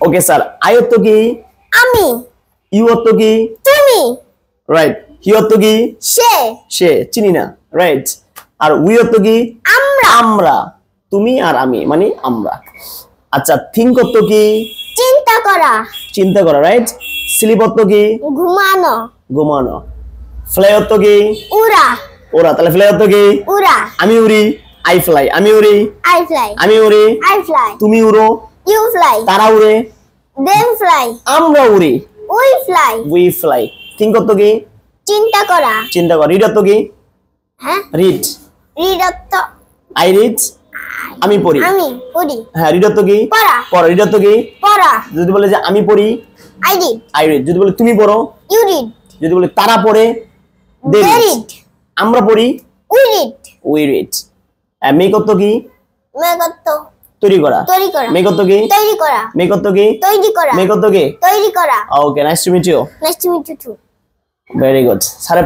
okay sir I অর্থ কি আমি ইউ অর্থ কি তুমি রাইট হি অর্থ কি সে সে চিনি না রাইট আর উই অর্থ কি আমরা আমরা তুমি আর আমি মানে আমরা আচ্ছা থিংক অর্থ কি চিন্তা করা চিন্তা করা রাইট স্লিপ অর্থ কি ঘুমানো ঘুমানো ফ্লাই অর্থ কি উড়া ওরা তাহলে ফ্লাই অর্থ কি উড়া আমি উড়ি আই ফ্লাই আমি উড়ি I fly আমি উড়ি I fly তুমি উড়ো you fly তারা উড়ে them fly আমরা উড়ি we fly we fly think অর্থ কি চিন্তা করা চিন্তা কর রিড অর্থ কি হ্যাঁ রিড read অর্থ আই রিড আমি পড়ি আমি পড়ি হ্যাঁ রিড অর্থ কি পড়া পড়া রিড অর্থ কি পড়া যদি বলে যে আমি পড়ি I read আই রিড যদি বলে তুমি পড়ো you read যদি বলে তারা পড়ে দে they রিড read আমরা পড়ি we read we read make অর্থ কি মেক অর্থ তৈরি করা তৈরি করা মেক অর্থ কি তৈরি করা মেক অর্থ কি তৈরি করা মেক অর্থ কি তৈরি করা okay nice to meet you nice to meet you too very good sir